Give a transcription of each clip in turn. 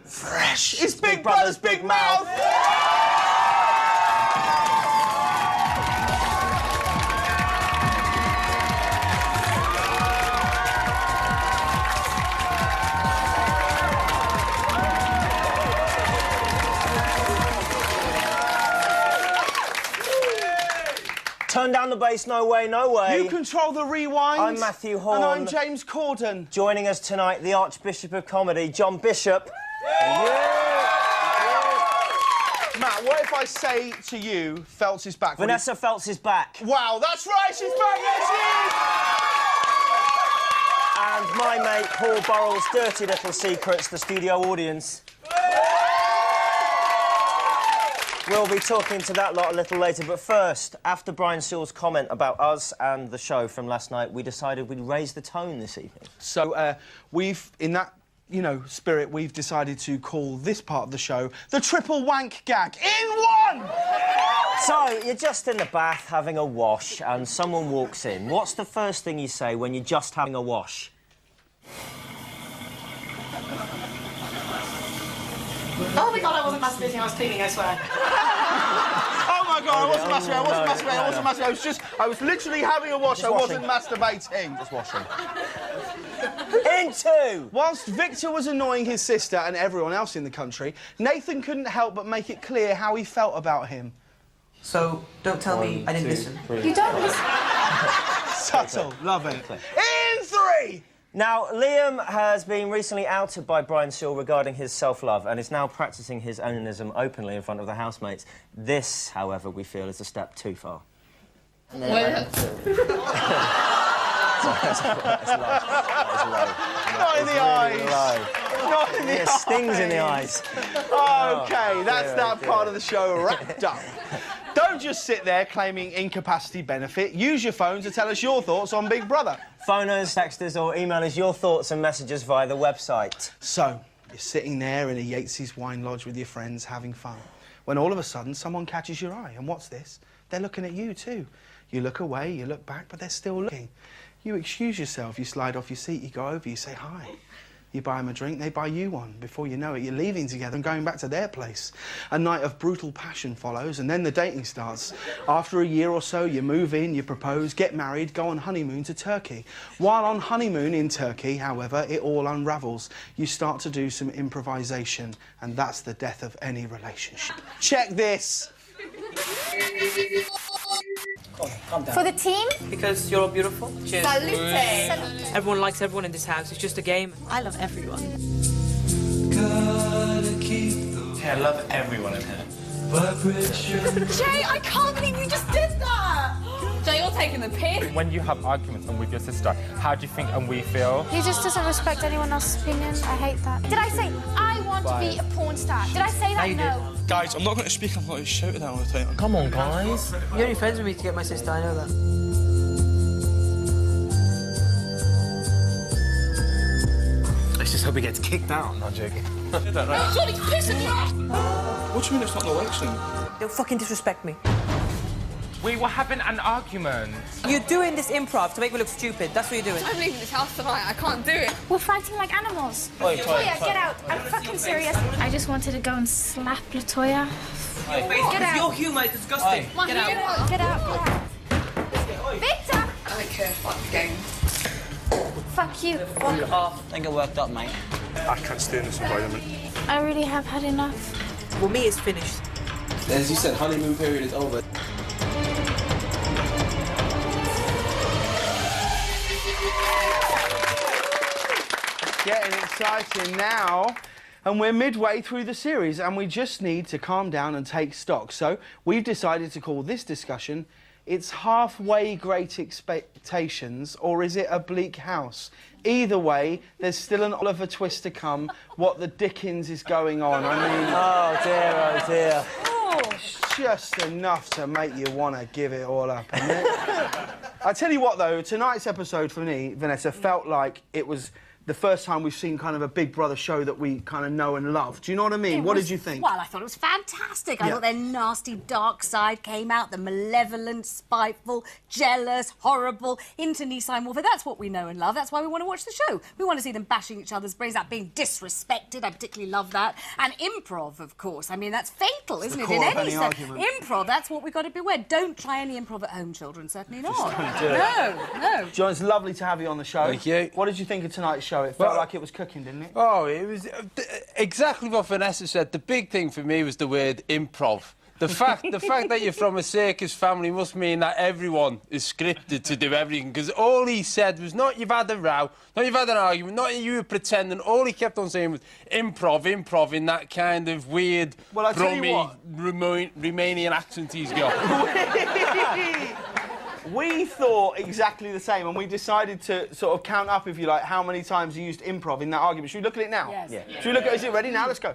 Fresh. It's Big Brother's Big Mouth. Turn down the bass, no way, no way. You control the rewind. I'm Matthew Horn. And I'm James Corden. Joining us tonight, the Archbishop of Comedy, John Bishop. Yeah. Matt, what if I say to you, Feltz is back? Vanessa Feltz is back. Wow, that's right, she's back, yes, she is! And my mate, Paul Burrell's dirty little secrets, the studio audience. We'll be talking to that lot a little later, but first, after Brian Sewell's comment about us and the show from last night, we decided we'd raise the tone this evening. So, we've, in that, you know, spirit, we've decided to call this part of the show the Triple Wank Gag in one! So, you're just in the bath having a wash and someone walks in. What's the first thing you say when you're just having a wash? Oh my God, I wasn't masturbating, I was cleaning, I swear. Oh my God, I wasn't masturbating, I was literally having a wash, I wasn't masturbating. Just washing. In two! Whilst Victor was annoying his sister and everyone else in the country, Nathan couldn't help but make it clear how he felt about him. So, don't tell me I didn't listen. You don't listen. Subtle, love it. In three! Now, Liam has been recently outed by Brian Sewell regarding his self-love and is now practising his onanism openly in front of the housemates. This, however, we feel is a step too far. Well, Not in the eyes. Not in the eyes. It stings in the eyes. OK, that's that part of the show wrapped up. Don't just sit there claiming incapacity benefit. Use your phone to tell us your thoughts on Big Brother. Phone us, text us or email us your thoughts and messages via the website. So, you're sitting there in a Yates's wine lodge with your friends having fun, when all of a sudden someone catches your eye. And what's this? They're looking at you too. You look away, you look back, but they're still looking. You excuse yourself, you slide off your seat, you go over, you say hi. You buy them a drink, they buy you one. Before you know it, you're leaving together and going back to their place. A night of brutal passion follows, and then the dating starts. After a year or so, you move in, you propose, get married, go on honeymoon to Turkey. While on honeymoon in Turkey, however, it all unravels. You start to do some improvisation, and that's the death of any relationship. Check this. for the team. Because you're all beautiful. Cheers. Salute. Salute. Everyone likes everyone in this house. It's just a game. I love everyone. Yeah, I love everyone in here. Jay, I can't believe you just did that. Jay, you're taking the piss. When you have arguments and with your sister, how do you think and we feel? He just doesn't respect anyone else's opinion. I hate that. Did I say I want to be a porn star? Did I say that? No. Guys, I'm not going to speak, I'm not shouting all the time. Come on, guys. You're only friends with me to get my sister, I know that. Let's just hope he gets kicked out. I'm not joking. Johnny's pissing me off. What do you mean it's not an election? They'll fucking disrespect me. We were having an argument. You're doing this improv to make me look stupid. That's what you're doing. I'm leaving this house tonight. I can't do it. We're fighting like animals. Latoya, get out. I'm fucking serious. I just wanted to go and slap Latoya. Get out. Your humour is disgusting. Get out. Get out. Victor! I don't care. Fuck the game. Fuck you. Fuck off. I think it worked up, mate. I can't stay in this environment. I really have had enough. Well, me is finished. As you said, honeymoon period is over. Getting exciting now. And we're midway through the series and we just need to calm down and take stock. So we've decided to call this discussion, it's halfway great expectations or is it a bleak house? Either way, there's still an Oliver twist to come. What the dickens is going on? I mean... Oh, dear, oh, dear. It's just enough to make you want to give it all up, isn't it? I tell you what, though, tonight's episode for me, Vanessa, felt like it was the first time we've seen kind of a Big Brother show that we kind of know and love. Do you know what I mean? What did you think? Well, I thought it was fantastic. I thought their nasty dark side came out, the malevolent, spiteful, jealous, horrible, internecine warfare. That's what we know and love. That's why we want to watch the show. We want to see them bashing each other's brains out, being disrespected. I particularly love that. And improv, of course. I mean, that's fatal, isn't it? In any argument. Improv, that's what we've got to beware. Don't try any improv at home, children. Certainly not. Don't do it. No. John, it's lovely to have you on the show. Thank you. What did you think of tonight's show? It felt like it was cooking, didn't it? Oh, it was exactly what Vanessa said. The big thing for me was the word improv. The fact that you're from a circus family must mean that everyone is scripted to do everything, because all he said was not you've had a row, not you've had an argument, not you were pretending. All he kept on saying was improv in that kind of weird, Romanian accent he's got. We thought exactly the same, and we decided to sort of count up, if you like, how many times he used improv in that argument. Should we look at it now? Yes. Yeah. Should we look at it? Is it ready now? Let's go.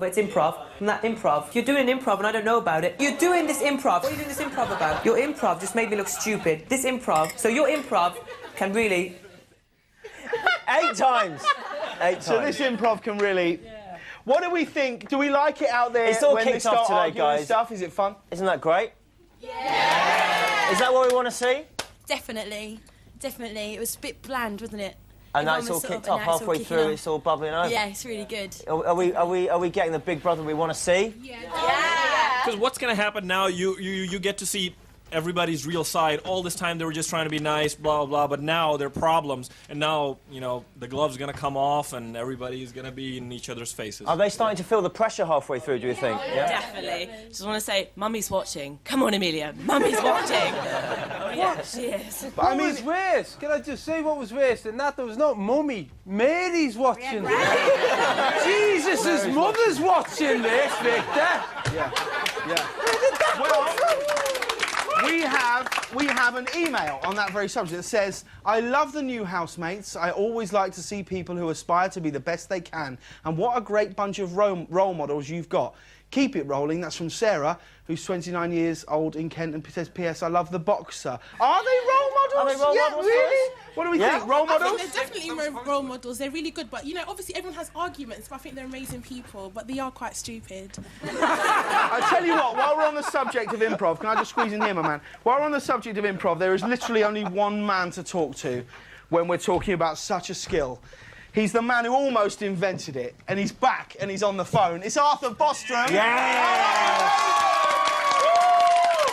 It's improv. And that improv, you're doing improv and I don't know about it. You're doing this improv. What are you doing this improv about? Your improv just made me look stupid. This improv, so your improv can really... 8 times. 8 times. So this improv can really... Yeah. What do we think? Do we like it out there? It's all when kicked they start off today, arguing and guys. Stuff? Is it fun? Isn't that great? Yeah! Is that what we want to see? Definitely. It was a bit bland, wasn't it? And now it's all kicked off halfway through. It's all bubbling over. Yeah, it's really good. Are we getting the Big Brother we want to see? Yeah. Because what's going to happen now? You get to see everybody's real side. All this time they were just trying to be nice, blah blah. But now there are problems, and now the glove's going to come off, and everybody's going to be in each other's faces. Are they starting to feel the pressure halfway through? Do you think? Yeah. Definitely. Just want to say, Mummy's watching. Come on, Amelia. Mummy's watching. Oh yeah, she is. But I mean, what was worse? Can I just say what was worse than that? There was not Mummy. Mary's watching. Yeah. Jesus, his mother's watching this, Victor. Yeah. Where did that come from? We have an email on that very subject that says, I love the new housemates. I always like to see people who aspire to be the best they can. And what a great bunch of role models you've got. Keep it rolling. That's from Sarah, who's 29 years old in Kent, and says, P.S. I love the boxer. Are they role models? Are they role models? Really? What do we think? Role models? I think they're definitely role models. They're really good, but obviously everyone has arguments, but I think they're amazing people, but they are quite stupid. I tell you what, while we're on the subject of improv, can I just squeeze in here, my man? While we're on the subject of improv, there is literally only one man to talk to when we're talking about such a skill. He's the man who almost invented it, and he's back, and he's on the phone. It's Arthur Bostrom. Yeah!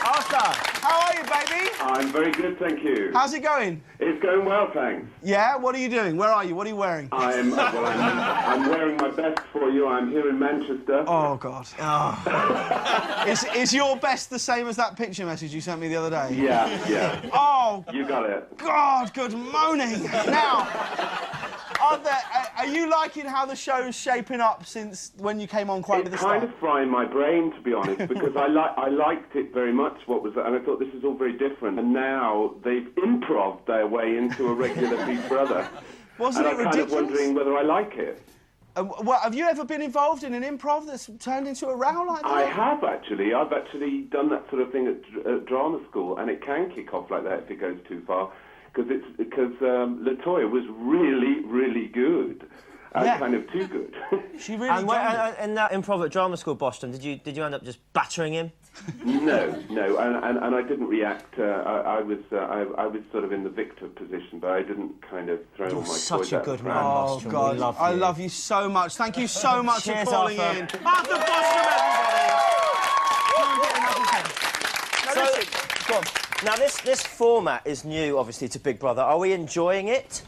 Arthur, how are you, baby? I'm very good, thank you. How's it going? It's going well, thanks. Yeah? What are you doing? Where are you? What are you wearing? I'm wearing my best for you. I'm here in Manchester. Oh, God. Oh. Is your best the same as that picture message you sent me the other day? Yeah. Oh. You got it. God, good moaning. Now, are you liking how the show's shaping up since when you came on quite at the start? It's kind of frying my brain, to be honest, because I liked it very much, and I thought this is all very different. And now they've improv'd their way into a regular Big Brother. Wasn't it ridiculous? I'm kind of wondering whether I like it. Well, have you ever been involved in an improv that's turned into a row like that? I have, actually. I've actually done that sort of thing at drama school, and it can kick off like that if it goes too far. Because LaToya was really, really good. Kind of too good. She really and that improv at drama school, Boston, did you end up just battering him? No, and I didn't react. I was sort of in the victor position, but I didn't kind of throw all my toys out. Such a good man, Oh, Bostrom. God, We love I you. love you so much. Thank you so much for calling Arthur. in. Arthur Bostrom, everybody. Go on. Now, this format is new, obviously, to Big Brother. Are we enjoying it?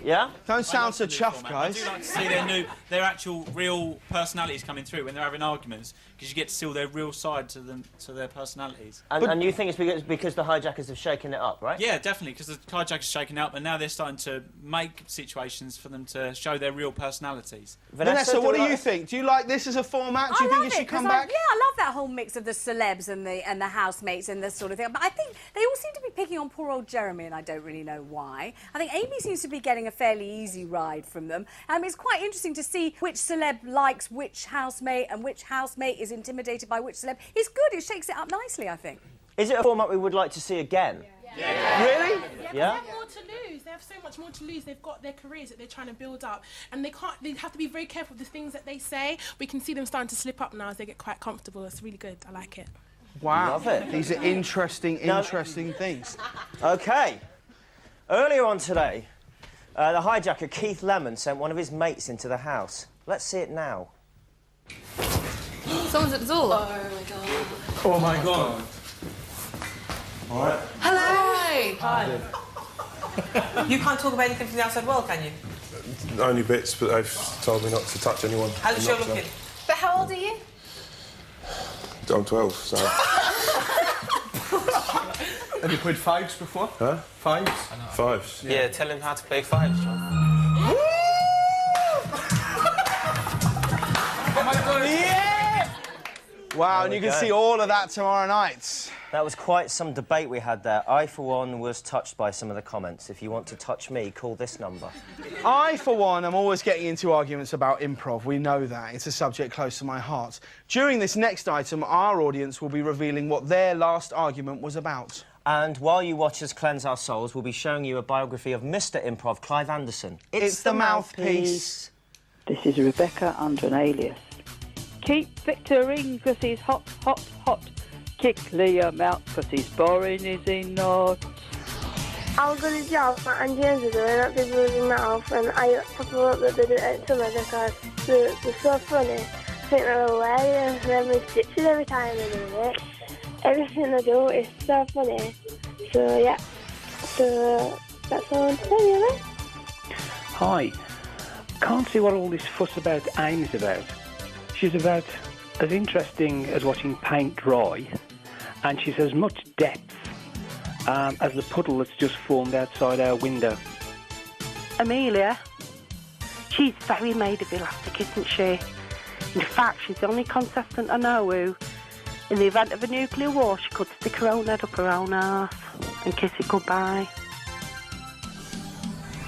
Yeah? Don't sound so chuffed, guys. I do like to see their actual real personalities coming through when they're having arguments, because you get to see all their real side to their personalities. And you think it's because the hijackers have shaken it up, right? Yeah, definitely, because the hijackers shaken it up, and now they're starting to make situations for them to show their real personalities. Vanessa, what do you think? Do you like this as a format? Do you think it should come back? Yeah, I love that whole mix of the celebs and the housemates and this sort of thing. But I think they all seem to be picking on poor old Jeremy, and I don't really know why. I think Amy seems to be getting a fairly easy ride from them. It's quite interesting to see which celeb likes which housemate and which housemate is intimidated by which celeb. It's good. It shakes it up nicely, I think. Is it a format we would like to see again? Yeah. Really? Yeah? They have more to lose. They have so much more to lose. They've got their careers that they're trying to build up, and they have to be very careful with the things that they say. We can see them starting to slip up now as they get quite comfortable. It's really good. I like it. Wow. Love it. These are interesting things. OK. Earlier on today, the hijacker Keith Lemon sent one of his mates into the house. Let's see it now. Someone's at the door. Oh my god. All right. Hello! Hi. You can't talk about anything from the outside world, can you? Only bits, but they've told me not to touch anyone. How's the show looking? But how old are you? I'm 12, so... Have you played fives before? Huh? Fives? Fives? Yeah, tell him how to play fives, John. Oh my god, Yeah! Wow, and you can see all of that tomorrow night. That was quite some debate we had there. I, for one, was touched by some of the comments. If you want to touch me, call this number. I, for one, am always getting into arguments about improv. We know that. It's a subject close to my heart. During this next item, our audience will be revealing what their last argument was about. And while you watch us cleanse our souls, we'll be showing you a biography of Mr. Improv, Clive Anderson. It's the mouthpiece. This is Rebecca under an alias. Keep Victor in 'cause he's hot, hot, hot. Kick Liam out 'cause he's boring, is he not? I was going to job and James are doing at people's mouth, and I pop them up that they do it at summer because they're so funny. I think they're hilarious. They have me stitches every time they do it. Everything they do is so funny. So yeah, so that's all I want to tell you, right? Hi. Can't see what all this fuss about Amy is about. She's about as interesting as watching paint dry, and she's as much depth as the puddle that's just formed outside our window. Amelia, she's very made of elastic, isn't she? In fact, she's the only contestant I know who, in the event of a nuclear war, she could stick her own head up her own arse and kiss it goodbye.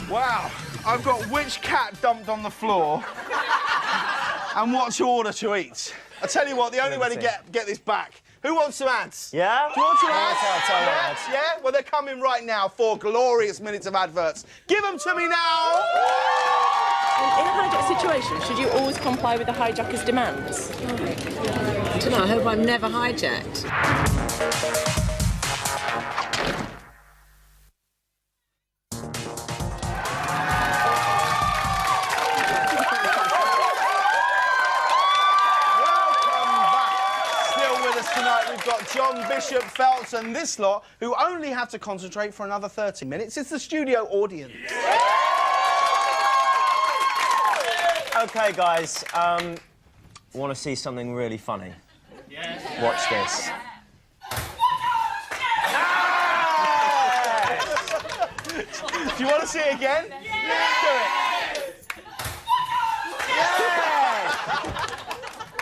Wow, I've got which cat dumped on the floor and what to order to eat. I tell you what, the only way to get this back. Who wants some ads? Yeah? Do you want some ads? I'll Yeah? Yeah? Well, they're coming right now. 4 glorious minutes of adverts. Give them to me now! In a hijack situation, should you always comply with the hijacker's demands? I don't know, I hope I'm never hijacked. John Bishop, Phelps and this lot, who only have to concentrate for another 30 minutes. It's the studio audience. OK, guys, want to see something really funny? Yes. Watch this. Do you want to see it again? Yes. Do it.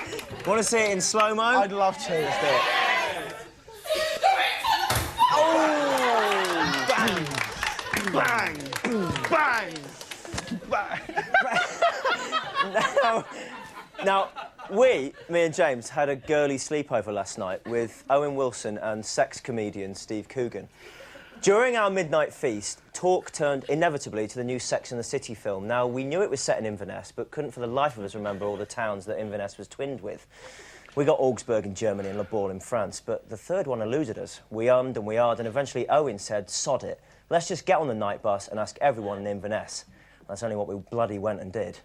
Yeah. Want to see it in slow-mo? I'd love to. Let's do it. Bang! Bang! Bang! Now, me and James had a girly sleepover last night with Owen Wilson and sex comedian Steve Coogan. During our midnight feast, talk turned inevitably to the new Sex and the City film. Now, we knew it was set in Inverness, but couldn't for the life of us remember all the towns that Inverness was twinned with. We got Augsburg in Germany and Le Bourg in France, but the third one eluded us. We ummed and we ahed, and eventually Owen said, sod it. Let's just get on the night bus and ask everyone in Inverness. That's only what we bloody went and did.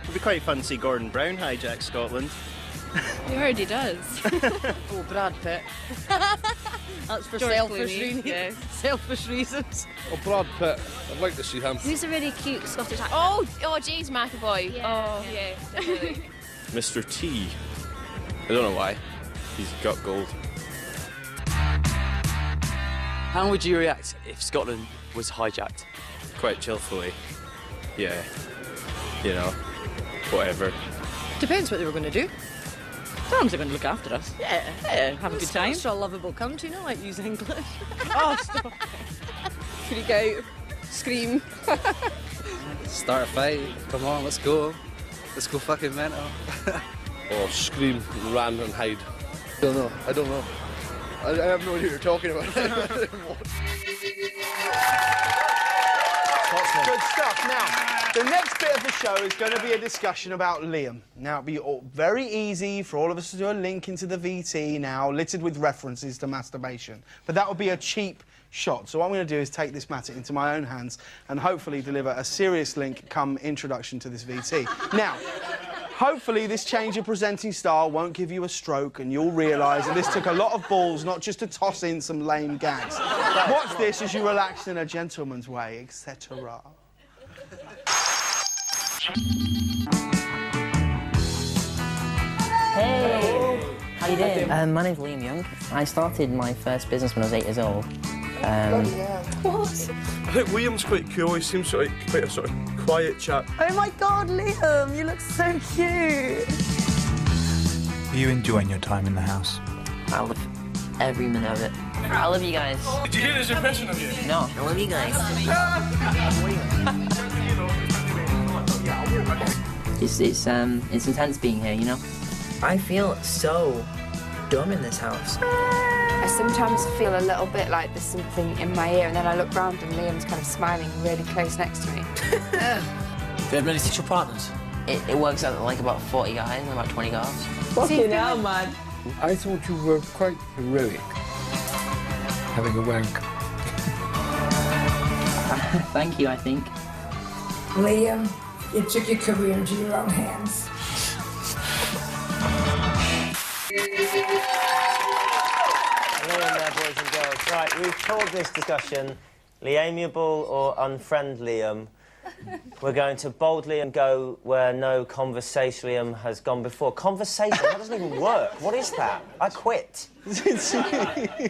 It'd be quite fun to see Gordon Brown hijack Scotland. You heard he does. Oh, Brad Pitt. That's for George selfish Clooney, reasons. yeah. Selfish reasons. Oh, Brad Pitt. I'd like to see him. Who's a really cute Scottish actor? Oh, James McAvoy. Yeah. Oh, yeah, definitely. Mr. T. I don't know why. He's got gold. How would you react if Scotland was hijacked? Quite chillfully. Yeah. You know, whatever. Depends what they were going to do. Sometimes they're going to look after us. Yeah, have a good time. It's a lovable country, not like use English. Oh, stop. Freak out. Scream. Start a fight. Come on, let's go. Let's go fucking mental. Or scream, run and hide. I don't know. I have no idea what you're talking about. Good stuff. Now, the next bit of the show is going to be a discussion about Liam. Now, it'll be very easy for all of us to do a link into the VT now, littered with references to masturbation. But that would be a cheap shot. So what I'm going to do is take this matter into my own hands and hopefully deliver a serious link come introduction to this VT. Now, hopefully this change of presenting style won't give you a stroke and you'll realise that this took a lot of balls not just to toss in some lame gags. Watch this as you relax in a gentleman's way, etc. Hey! How you doing? My name's Liam Young. I started my first business when I was 8 years old. What? I think Liam's quite cool. He seems like quite a sort of quiet chap. Oh my God, Liam, you look so cute. Are you enjoying your time in the house? I love every minute of it. I love you guys. Did you hear this impression of you? No, I love you guys. It's intense being here, you know? I feel so dumb in this house. I sometimes feel a little bit like there's something in my ear, and then I look round and Liam's kind of smiling really close next to me. Do you have many sexual partners? It works out like about 40 guys and about 20 girls. Fucking hell, man. I thought you were quite heroic, having a wank. Thank you, I think. Liam, you took your career into your own hands. Liam there, boys and girls. Right, we've called this discussion Liamiable or Unfriend Liam. We're going to boldly and go where no conversation Liam has gone before. Conversation? That doesn't even work. What is that? I quit.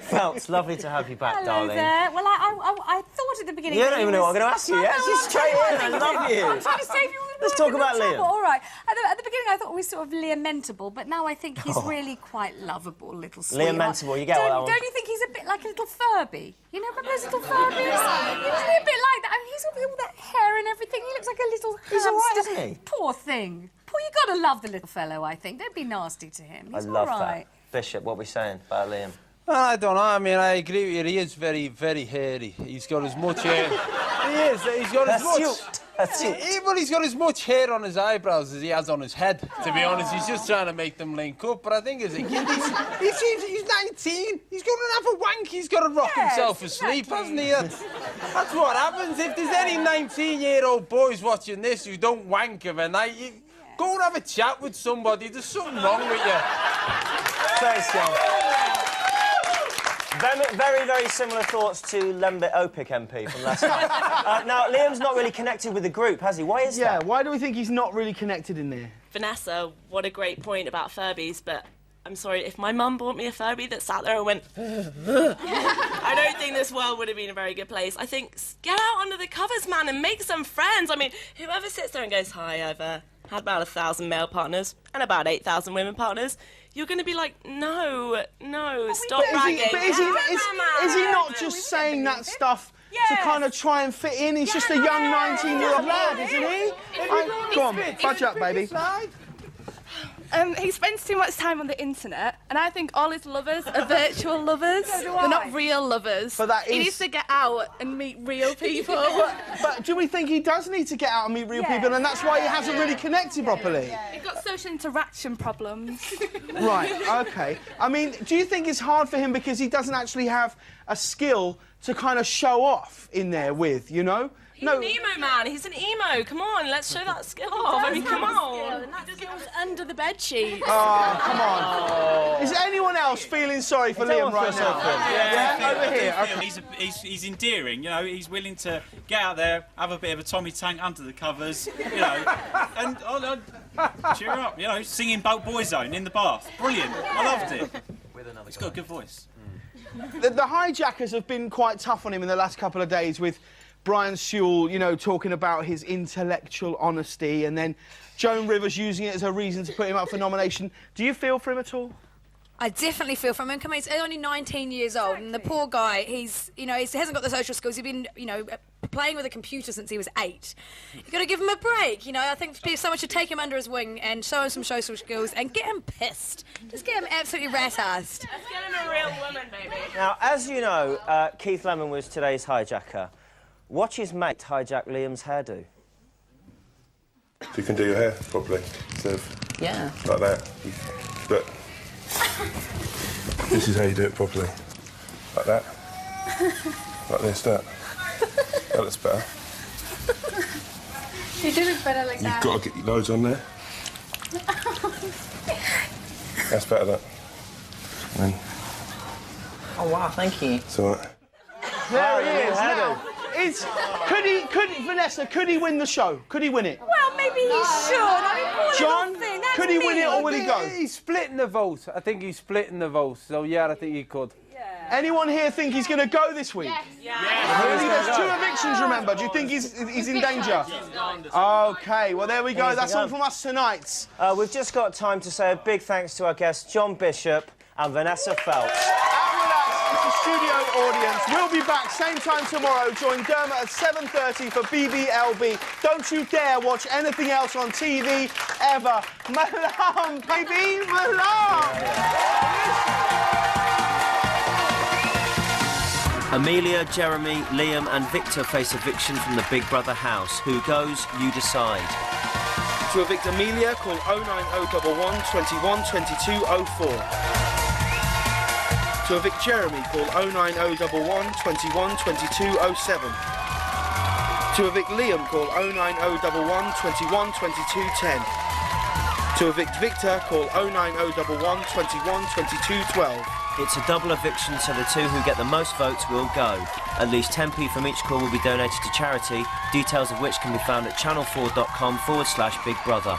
Phelps, lovely to have you back, Hello darling. there. Well, I thought at the beginning... You don't even know what I'm going to ask you. Yes, just straight in. I love you. I'm trying to save you. Let's talk about Liam. All right. At the beginning, I thought we were sort of Liamentable, but now I think he's really quite lovable, little sweetheart. Liamentable, you get that one. Don't you think he's a bit like a little Furby? You know, remember those little Furbies? He's a bit like that. I mean, he's got all that hair and everything. He looks like a little hamster. He's all right, isn't he? Poor thing. Poor, you got to love the little fellow, I think. Don't be nasty to him. He's I love all right. that. Bishop, what are we saying about Liam? Well, I don't know. I mean, I agree with you. He is very, very hairy. He's got as much hair. He is. He's got as much. But he's got as much hair on his eyebrows as he has on his head. To be honest, he's just trying to make them link up. But I think as a kid, he's 19. He's going to have a wank. He's got to rock himself asleep, hasn't he? That's what happens. If there's any 19-year-old boys watching this who don't wank of a night, you go and have a chat with somebody. There's something wrong with you. Thanks, John. Very, very similar thoughts to Lembit Opik MP from last night. Now, Liam's not really connected with the group, has he? Why is that? Yeah, why do we think he's not really connected in there? Vanessa, what a great point about Furbies, but I'm sorry, if my mum bought me a Furby that sat there and went, I don't think this world would have been a very good place. I think, get out under the covers, man, and make some friends. I mean, whoever sits there and goes, hi, I've had about 1,000 male partners and about 8,000 women partners, you're going to be like, no, stop bragging. But is he not just saying that stuff to kind of try and fit in? He's just a young 19-year-old lad, isn't he? Go on, fudge up, baby. He spends too much time on the internet, and I think all his lovers are virtual lovers. They're not real lovers. But that He is- needs to get out and meet real people. But do we think he does need to get out and meet real people, and that's why he hasn't really connected properly? He's got social interaction problems. Right, OK. I mean, do you think it's hard for him because he doesn't actually have a skill to kind of show off in there with, you know? He's an emo man. He's an emo. Come on, let's show that skill off. I mean, come on. And that skill's under the bed sheet. Oh, come on. Is anyone else feeling sorry for Liam right now? Yeah, over here. Okay. He's endearing, you know, he's willing to get out there, have a bit of a Tommy Tank under the covers, you know, and cheer up, you know, singing Boyzone in the bath. Brilliant. I loved it. He's got a good voice. The hijackers have been quite tough on him in the last couple of days with Brian Sewell, you know, talking about his intellectual honesty, and then Joan Rivers using it as a reason to put him up for nomination. Do you feel for him at all? I definitely feel for him. I mean, he's only 19 years old, and the poor guy, he hasn't got the social skills. He's been, playing with a computer since he was 8. You've got to give him a break, you know. I think someone should take him under his wing and show him some social skills and get him pissed. Just get him absolutely rat-assed. Let's get him a real woman, baby. Now, as you know, Keith Lemon was today's hijacker. Watch his mate hijack Liam's hairdo. If you can do your hair properly, instead of like that. But this is how you do it properly. Like that. Like this, that. That looks better. You do look better like that. You've got to get your loads on there. That's better, that. And then, Oh, wow, thank you. it's all right. There he is now. Vanessa, could he win the show? Could he win it? Well, maybe he should. I mean, poor John, little thing. That's could he win it or will he go? He's splitting the vote. I think he's splitting the vote. So, yeah, I think he could. Anyone here think he's going to go this week? Yes. Really? There's 2 evictions, remember. Do you think he's in danger? OK, well, there we go. That's all from us tonight. We've just got time to say a big thanks to our guests, John Bishop and Vanessa Phelps. It's a studio audience. We'll be back same time tomorrow. Join Dermot at 7:30 for BBLB. Don't you dare watch anything else on TV ever. Malam, baby, Malam! Amelia, Jeremy, Liam and Victor face eviction from the Big Brother house. Who goes? You decide. To evict Amelia, call 09011 21 22 04. To evict Jeremy, call 09011 21 22 07. To evict Liam, call 09011 21 22 10. To evict Victor, call 09011 21 22 12. It's a double eviction, so the 2 who get the most votes will go. At least 10p from each call will be donated to charity, details of which can be found at channel4.com/Big Brother.